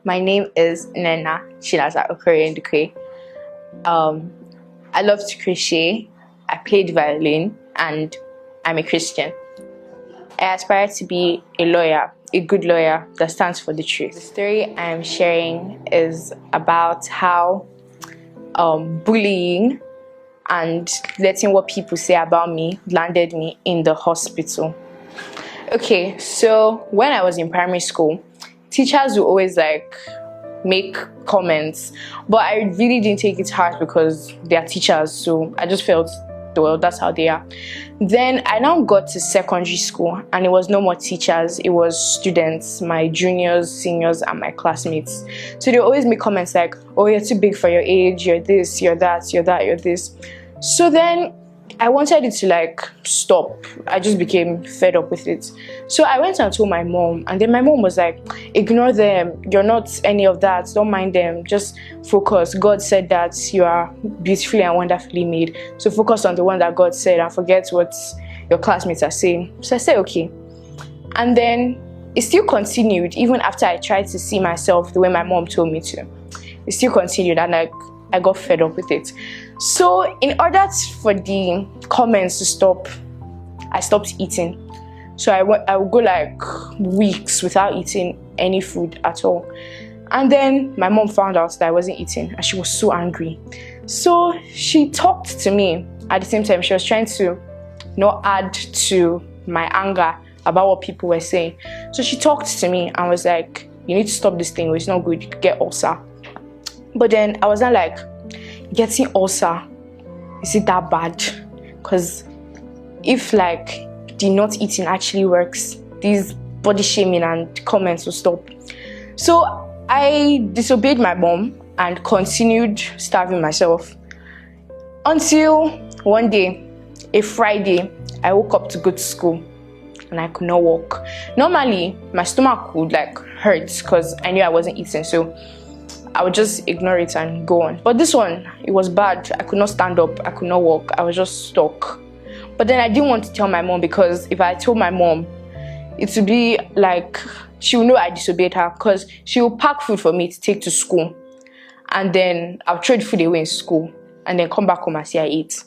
My name is Nena Chilaza Okoye. I love to crochet, I played violin, and I'm a Christian. I aspire to be a lawyer, a good lawyer that stands for the truth. The story I'm sharing is about how bullying and letting what people say about me landed me in the hospital. Okay, so when I was in primary school, teachers would always make comments, but I really didn't take it hard because they are teachers, so I just felt, well, that's how they are. Then I now got to secondary school and it was no more teachers, it was students, my juniors, seniors, and my classmates. So they always make comments like, oh, you're too big for your age, you're this, you're that, you're that, you're this. So then I wanted it to stop. I just became fed up with it. So I went and told my mom, and then my mom was like, ignore them, you're not any of that, don't mind them, just focus. God said that you are beautifully and wonderfully made, so focus on the one that God said and forget what your classmates are saying. So I said okay, and then it still continued even after I tried to see myself the way my mom told me to. It still continued, and I got fed up with it. So in order for the comments to stop, I stopped eating. So I would go weeks without eating any food at all. And then my mom found out that I wasn't eating and she was so angry. So she talked to me at the same time. She was trying to not add to my anger about what people were saying. So she talked to me and was like, you need to stop this thing, it's not good, you could get ulcer. But then I was not like, getting ulcer, is it that bad? Because if the not eating actually works, these body shaming and comments will stop. So I disobeyed my mom and continued starving myself until one day, a Friday, I woke up to go to school and I could not walk. Normally my stomach would hurt because I knew I wasn't eating, so I would just ignore it and go on. But this one, it was bad. I could not stand up, I could not walk, I was just stuck. But then I didn't want to tell my mom, because if I told my mom, it would be she would know I disobeyed her, because she would pack food for me to take to school, and then I'll throw the food away in school and then come back home and say I ate.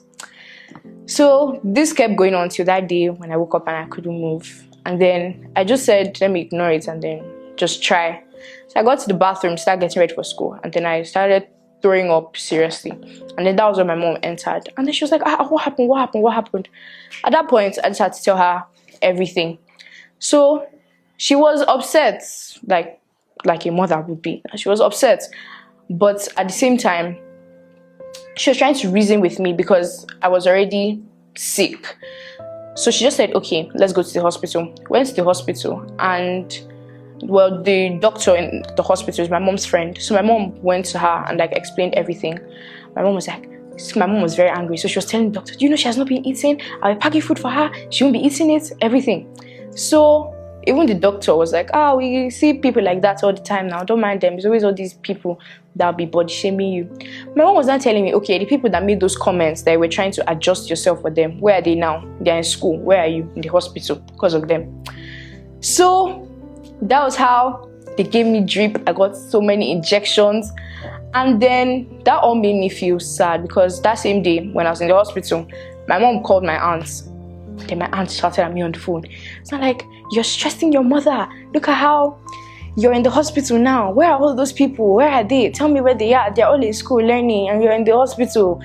So this kept going on till that day when I woke up and I couldn't move. And then I just said, let me ignore it and then just try. So I got to the bathroom, started getting ready for school, and then I started throwing up seriously. And then that was when my mom entered. And then she was like, what happened? At that point, I just had to tell her everything. So she was upset, like a mother would be. She was upset. But at the same time, she was trying to reason with me because I was already sick. So she just said, okay, let's go to the hospital. Went to the hospital, and well, the doctor in the hospital is my mom's friend. So my mom went to her and explained everything. My mom was very angry. So she was telling the doctor, do you know she has not been eating? I'll be packing food for her, she won't be eating it, everything. So even the doctor was like, we see people like that all the time now, don't mind them. There's always all these people that'll be body shaming you. My mom was not telling me, okay, the people that made those comments, that were trying to adjust yourself for them, where are they now? They're in school. Where are you? In the hospital because of them. So that was how they gave me drip. I got so many injections, and then that all made me feel sad, because that same day when I was in the hospital, my mom called my aunt. Then my aunt shouted at me on the phone. It's not like, you're stressing your mother. Look at how you're in the hospital now. Where are all those people? Where are they? Tell me where they are. They're all in school learning and you're in the hospital.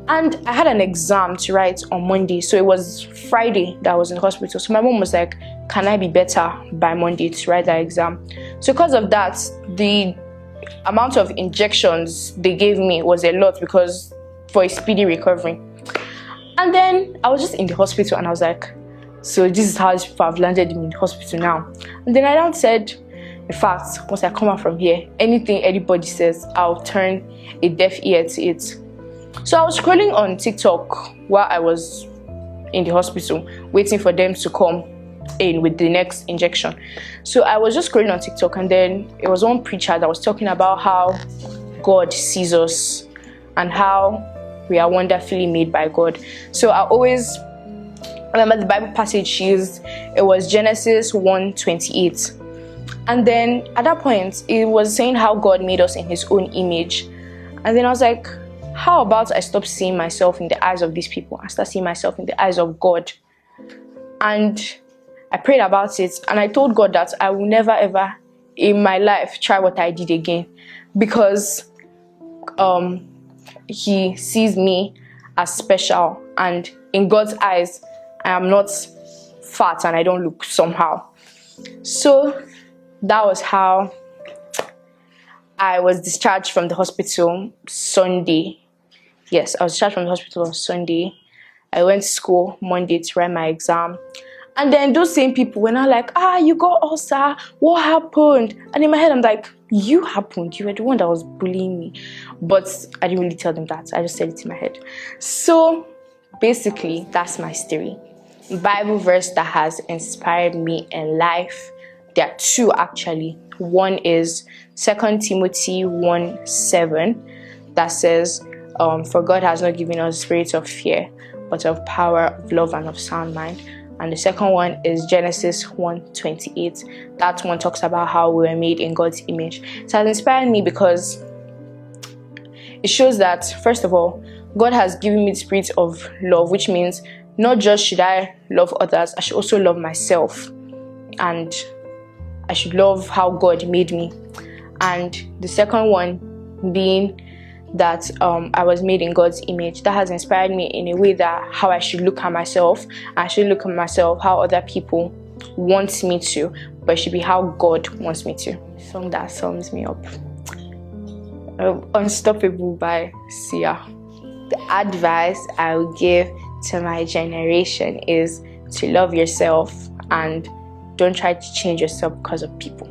And I had an exam to write on Monday, so it was Friday that I was in the hospital. So my mom was like, can I be better by Monday to write that exam? So because of that, the amount of injections they gave me was a lot, because for a speedy recovery. And then I was just in the hospital and I was like, so this is how these people have landed in the hospital now. And then I said, in fact, once I come out from here, anything anybody says, I'll turn a deaf ear to it. So I was scrolling on TikTok while I was in the hospital, waiting for them to come in with the next injection. So I was just scrolling on TikTok, and then it was one preacher that was talking about how God sees us and how we are wonderfully made by God. So I always remember the Bible passage she used. It was Genesis 1:28. And then at that point, it was saying how God made us in his own image. And then I was like, how about I stop seeing myself in the eyes of these people and start seeing myself in the eyes of God? And I prayed about it, and I told God that I will never ever in my life try what I did again, because he sees me as special, and in God's eyes I am not fat and I don't look somehow. So that was how I was discharged from the hospital Sunday. Yes, I was discharged from the hospital on Sunday. I went to school Monday to write my exam. And then those same people were not like, you got ulcer, what happened? And in my head, I'm like, you happened, you were the one that was bullying me. But I didn't really tell them that, I just said it in my head. So basically, that's my story. Bible verse that has inspired me in life, there are two actually. One is 2 Timothy 1:7 that says, for God has not given us a spirit of fear, but of power, of love, and of sound mind. And the second one is Genesis 1:28. That one talks about how we were made in God's image. It has inspired me because it shows that, first of all, God has given me the spirit of love, which means not just should I love others, I should also love myself. And I should love how God made me. And the second one being that I was made in God's image. That has inspired me in a way that how I should look at myself. I should look at myself how other people want me to, but it should be how God wants me to. A song that sums me up. Unstoppable by Sia. The advice I would give to my generation is to love yourself and don't try to change yourself because of people.